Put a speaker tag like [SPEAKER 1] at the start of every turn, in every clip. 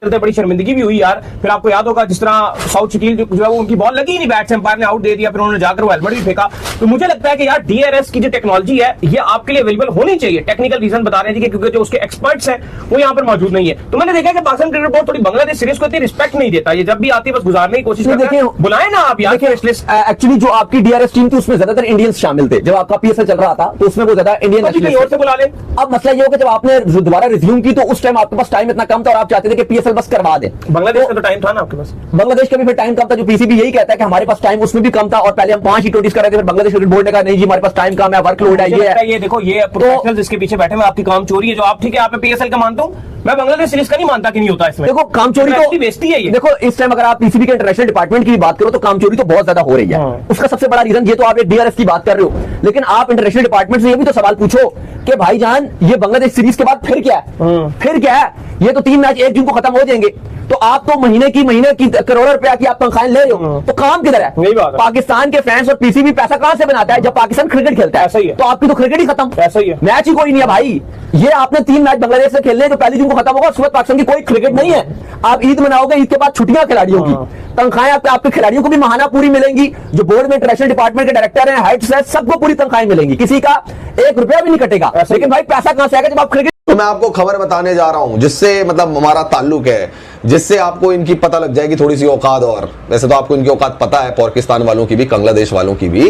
[SPEAKER 1] चलते बड़ी शर्मिंदगी भी हुई यार। फिर आपको याद होगा जिस तरह साउथ शकील जो है वो उनकी बॉल लगी ही नहीं, बैट से अंपायर ने आउट दे दिया, फिर उन्होंने जाकर वो हेलमेट भी फेंका। तो मुझे लगता है कि यार डीआरएस की जो टेक्नोलॉजी है ये आपके लिए अवेलेबल होनी चाहिए। टेक्निकल रीजन बता रहे हैं क्योंकि जो उसके एक्सपर्ट्स हैं वो यहाँ पर मौजूद नहीं है। तो मैंने देखा कि पाकिस्तान क्रिकेट बोर्ड थोड़ी बांग्लादेश सीरीज को इतनी रिस्पेक्ट नहीं देता, ये जब भी आती है बस गुजारने की कोशिश करते हैं। बुलाए ना आप यार।
[SPEAKER 2] एक्चुअली जो आपकी डीआरएस टीम थी उसमें ज्यादातर इंडियंस शामिल थे। जब आपका पीएसएल चल रहा था तो उसमें वो ज्यादा इंडियन
[SPEAKER 1] और से बुला ले।
[SPEAKER 2] अब मसला ये हो कि जब आपने दोबारा रिज्यूम की तो उस टाइम आपके पास टाइम इतना कम था और आप चाहते थे कि पीएसएल बस करवा दें।
[SPEAKER 1] बांग्लादेश का तो टाइम था ना आपके पास।
[SPEAKER 2] बांग्लादेश का भी फिर टाइम कम था, जो पीसीबी यही कहता है कि हमारे पास टाइम उसमें भी कम था और पहले हम 5 T20 कर रहे थे। फिर बांग्लादेश क्रिकेट बोर्ड ने कहा नहीं जी हमारे पास टाइम कम है, वर्कलोड है,
[SPEAKER 1] ये देखो ये प्रोफेशनल्स इसके पीछे बैठे हुए आपकी काम चोरी है। जो आप ठीक है आप पीएसएल का मानता हूं, मैं बांग्लादेश सीरीज का नहीं मानता कि नहीं होता इसमें।
[SPEAKER 2] देखो काम चोरी तो
[SPEAKER 1] बेइज्जती है ये।
[SPEAKER 2] देखो इस टाइम अगर आप पीसीबी के इंटरनेशनल डिपार्टमेंट की बात करो तो काम चोरी तो बहुत ज्यादा हो रही है। उसका सबसे बड़ा रीजन ये तो आप एक डीआरएस की बात कर रहे हो, लेकिन आप इंटरनेशनल डिपार्टमेंट से ये भी तो सवाल पूछो कि भाईजान ये बांग्लादेश सीरीज के बाद फिर क्या है? फिर क्या है? ये तो 3 मैच 1 जून को खत्म हो जाएंगे। तो आप तो महीने की करोड़ों रुपया की आप तनख्वाहें ले रहे हो, तो काम किधर है? पाकिस्तान के फैंस और पीसीबी पैसा कहां से बनाता है? जब पाकिस्तान क्रिकेट खेलता है तो आपकी तो क्रिकेट ही खत्म, ऐसा ही है, मैच ही कोई नहीं है भाई। ये आपने 3 मैच बांग्लादेश से खेलने जो 1 जून को खत्म होगा, उसके बाद पाकिस्तान की कोई क्रिकेट नहीं है। आप ईद मनाओगे, ईद के बाद छुट्टियां खिलाड़ियों की, तनख्वाहें आपके खिलाड़ियों को भी महाना पूरी मिलेंगी। जो बोर्ड में इंटरनेशनल डिपार्टमेंट के डायरेक्टर हैं, हेड्स हैं, सबको पूरी तनख्वाहें मिलेंगी, किसी का 1 रुपया भी नहीं कटेगा। लेकिन भाई पैसा कहां से आएगा जब आप क्रिकेट।
[SPEAKER 3] तो मैं आपको खबर बताने जा रहा हूं जिससे मतलब हमारा ताल्लुक है, जिससे आपको इनकी पता लग जाएगी थोड़ी सी औकात। और वैसे तो आपको इनकी औकात पता है, पाकिस्तान वालों की भी, बांग्लादेश वालों की भी।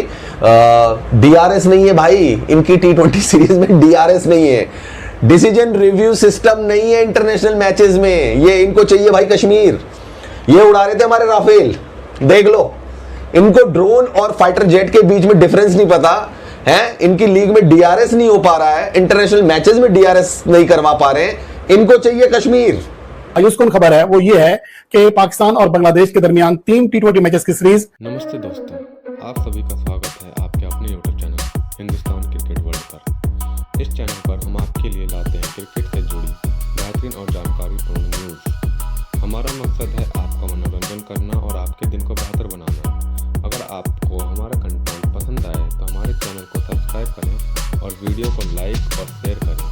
[SPEAKER 3] डीआरएस नहीं है भाई इनकी T20 सीरीज में, डीआरएस नहीं है, डिसीजन रिव्यू सिस्टम नहीं है इंटरनेशनल मैचेस में। ये इनको चाहिए भाई कश्मीर। ये उड़ा रहे थे हमारे राफेल, देख लो। इनको ड्रोन और फाइटर जेट के बीच में डिफरेंस नहीं पता है। इनकी लीग में डीआरएस नहीं हो पा रहा है, इंटरनेशनल मैचेस में डीआरएस नहीं करवा पा रहे हैं। इनको चाहिए कश्मीर।
[SPEAKER 4] आयुष्कुन खबर है वो ये है कि पाकिस्तान और बांग्लादेश के दरमियान 3 T20 मैचेस की सीरीज।
[SPEAKER 5] नमस्ते दोस्तों, आप सभी का स्वागत है आपके अपने YouTube channel Hindustan cricket world पर। इस चैनल पर हम आपके लिए लाते हैं क्रिकेट से जुड़ी बेहतरीन और जानकारीपूर्ण न्यूज़। हमारा मकसद है आपका मनोरंजन करना और आपके दिन को बेहतर बनाना। अगर आपको हमारा कंटेंट पसंद आए तो हमारे चैनल को सब्सक्राइब करें और वीडियो को लाइक और शेयर करें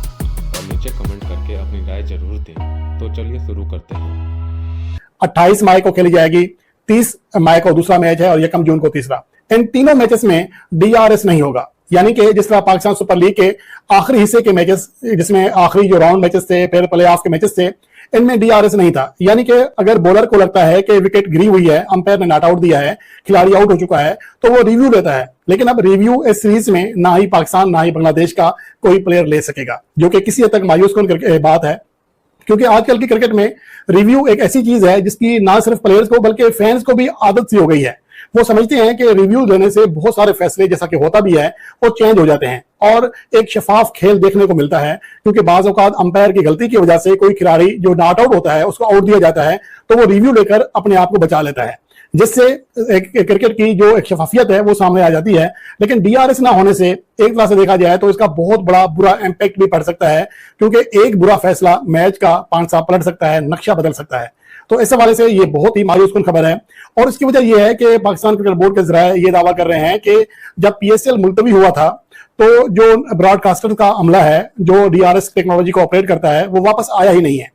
[SPEAKER 5] और नीचे कमेंट करके अपनी राय जरूर दें। तो चलिए शुरू करते हैं।
[SPEAKER 4] 28 मई को खेली जाएगी, 30 मई को दूसरा मैच है और 1 जून को तीसरा। इन तीनों मैचेस में डीआरएस नहीं होगा, यानी कि जिस तरह पाकिस्तान सुपर लीग के आखिरी हिस्से के मैचेस, जिसमें आखिरी जो राउंड मैचेस थे, फिर प्ले ऑफ के मैचेस थे, इनमें डीआरएस नहीं था। यानी कि अगर बॉलर को लगता है कि विकेट गिरी हुई है, अंपायर ने नॉट आउट दिया है, खिलाड़ी आउट हो चुका है, तो वो रिव्यू लेता है। लेकिन अब रिव्यू इस सीरीज में ना ही पाकिस्तान ना ही बांग्लादेश का कोई प्लेयर ले सकेगा, जो कि किसी हद तक मायूस बात है। क्योंकि आजकल की क्रिकेट में रिव्यू एक ऐसी चीज है जिसकी ना सिर्फ प्लेयर्स को बल्कि फैंस को भी आदत सी हो गई है। वो समझते हैं कि रिव्यू लेने से बहुत सारे फैसले, जैसा कि होता भी है, वो चेंज हो जाते हैं और एक शफाफ खेल देखने को मिलता है। क्योंकि बाज औकात अंपायर की गलती की वजह से कोई खिलाड़ी जो नॉट आउट होता है उसको आउट दिया जाता है, तो वो रिव्यू लेकर अपने आप को बचा लेता है, जिससे एक क्रिकेट की जो एक शफाफियत है वो सामने आ जाती है। लेकिन डीआरएस ना होने से एक तरह से देखा जाए तो इसका बहुत बड़ा बुरा इंपैक्ट भी पड़ सकता है, क्योंकि एक बुरा फैसला मैच का 5 साल पलट सकता है, नक्शा बदल सकता है। तो इस हवाले से ये बहुत ही मायूसकुन खबर है। और इसकी वजह यह है कि पाकिस्तान क्रिकेट बोर्ड के जरिए ये दावा कर रहे हैं कि जब पीएसएल मुलतवी हुआ था तो जो ब्रॉडकास्टर का अमला है जो डीआरएस टेक्नोलॉजी को ऑपरेट करता है वो वापस आया ही नहीं है।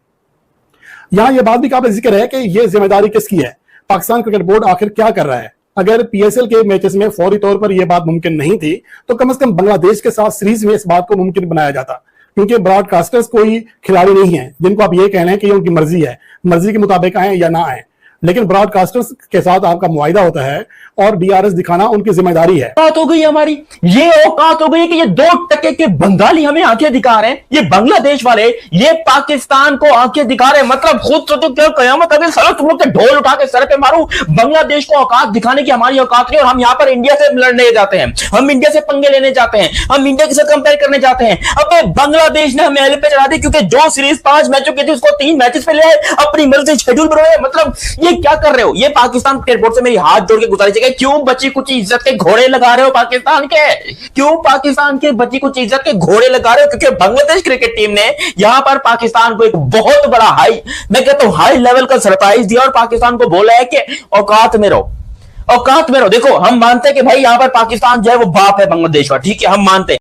[SPEAKER 4] यहां यह बात भी काबिल जिक्र है कि यह जिम्मेदारी किसकी है, पाकिस्तान क्रिकेट बोर्ड आखिर क्या कर रहा है। अगर पीएसएल के मैचेस में फौरी तौर पर यह बात मुमकिन नहीं थी तो कम से कम बांग्लादेश के साथ सीरीज में इस बात को मुमकिन बनाया जाता। क्योंकि ब्रॉडकास्टर्स कोई खिलाड़ी नहीं है जिनको आप ये कह रहे हैं कि ये उनकी मर्जी है, मर्जी के मुताबिक आए या ना आए। लेकिन ब्रॉडकास्टर्स के साथ आपका मुआहिदा होता है और डीआरएस दिखाना उनकी जिम्मेदारी है।
[SPEAKER 6] औकात हो गई हमारी, ये औकात हो गई कि ये 2% के बंगाली हमें आंखें दिखा रहे हैं, ये बांग्लादेश वाले ये पाकिस्तान को आंखें दिखा रहे हैं। मतलब खुद सोचो क्या कयामत अभी सर तुम लोग के ढोल उठा के सर पे मारूं। बांग्लादेश को औकात दिखाने की हमारी औकात नहीं, और हम यहाँ पर इंडिया से लड़ने जाते हैं, हम इंडिया से पंगे लेने जाते हैं, हम इंडिया के साथ कंपेयर करने जाते हैं। अब बांग्लादेश ने हमें एल पे चढ़ा दी क्योंकि जो सीरीज 5 मैचों की थी उसको 3 मैचेस पे ले आए, अपनी मर्जी शेड्यूल बनाए। मतलब ये क्या कर रहे हो? ये पाकिस्तान क्रिकेट बोर्ड से मेरी हाथ जोड़ के गुजारिश है, क्यों बची कुछ इज्जत के घोड़े लगा रहे हो पाकिस्तान के? क्यों पाकिस्तान के बची कुछ इज्जत के घोड़े लगा रहे हो? क्योंकि बांग्लादेश क्रिकेट टीम ने यहां पर पाकिस्तान को एक बहुत बड़ा मैं कहता हूं हाई लेवल का सरप्राइज दिया और पाकिस्तान को बोला है कि औकात में रहो, औकात में रहो। देखो हम मानते हैं कि भाई यहां पर पाकिस्तान जो है वो बाप है बांग्लादेश का, ठीक है, हम मानते हैं।